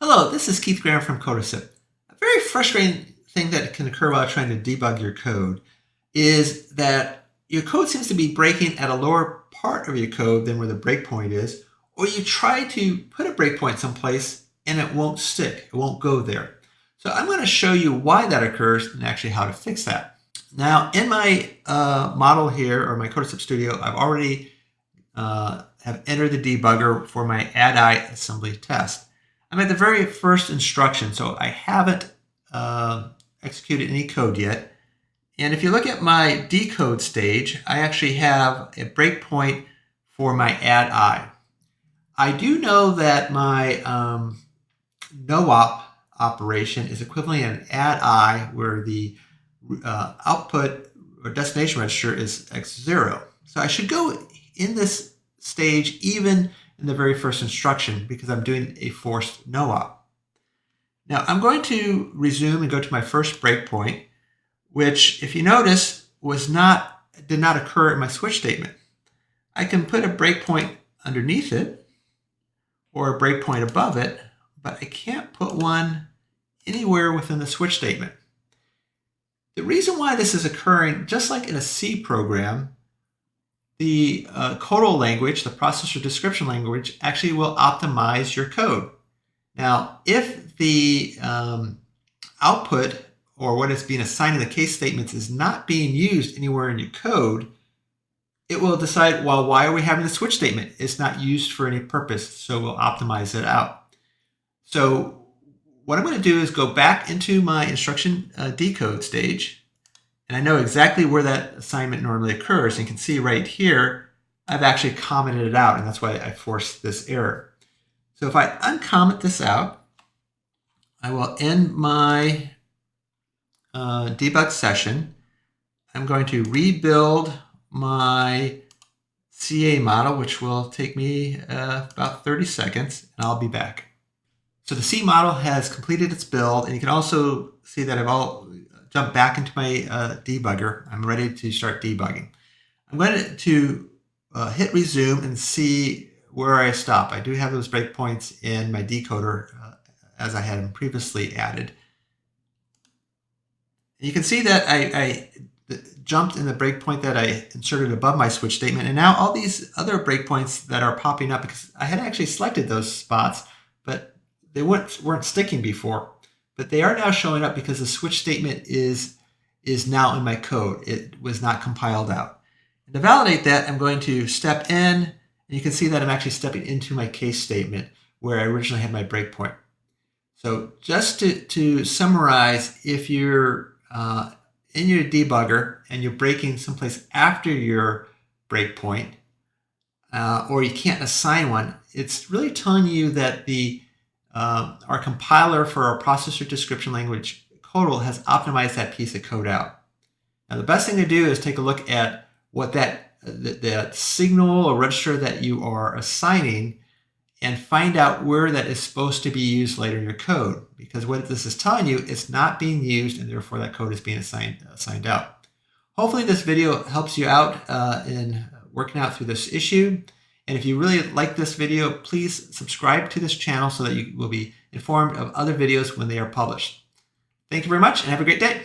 Hello, this is Keith Graham from Codasip. A very frustrating thing that can occur while trying to debug your code is that your code seems to be breaking at a lower part of your code than where the breakpoint is, or you try to put a breakpoint someplace and it won't stick, it won't go there. So I'm going to show you why that occurs and actually how to fix that. Now in my model here, or my Codasip Studio, I've already have entered the debugger for my add-I assembly test. I'm at the very first instruction, so I haven't executed any code yet. And if you look at my decode stage, I actually have a breakpoint for my add-I. I do know that my no-op operation is equivalent to an add-I where the output or destination register is x0. So I should go in this stage even in the very first instruction because I'm doing a forced no-op. Now I'm going to resume and go to my first breakpoint, which, if you notice, did not occur in my switch statement. I can put a breakpoint underneath it or a breakpoint above it, but I can't put one anywhere within the switch statement. The reason why this is occurring, just like in a C program, the Codal language, the processor description language, actually will optimize your code. Now, if the output or what is being assigned in the case statements is not being used anywhere in your code, it will decide, well, why are we having the switch statement? It's not used for any purpose, so we'll optimize it out. So what I'm going to do is go back into my instruction decode stage. And I know exactly where that assignment normally occurs. And you can see right here, I've actually commented it out, and that's why I forced this error. So if I uncomment this out, I will end my debug session. I'm going to rebuild my CA model, which will take me about 30 seconds, and I'll be back. So the C model has completed its build, and you can also see that I've jump back into my debugger. I'm ready to start debugging. I'm going to hit resume and see where I stop. I do have those breakpoints in my decoder as I had them previously added. And you can see that I jumped in the breakpoint that I inserted above my switch statement, and now all these other breakpoints that are popping up, because I had actually selected those spots, but they weren't sticking before. But they are now showing up because the switch statement is now in my code. It was not compiled out. And to validate that, I'm going to step in, and you can see that I'm actually stepping into my case statement where I originally had my breakpoint. So just to summarize, if you're in your debugger and you're breaking someplace after your breakpoint, or you can't assign one, it's really telling you that our compiler for our processor description language, Codal, has optimized that piece of code out. Now, the best thing to do is take a look at what that signal or register that you are assigning and find out where that is supposed to be used later in your code. Because what this is telling you, it's not being used, and therefore that code is being assigned out. Hopefully this video helps you out in working out through this issue. And if you really like this video, please subscribe to this channel so that you will be informed of other videos when they are published. Thank you very much and have a great day.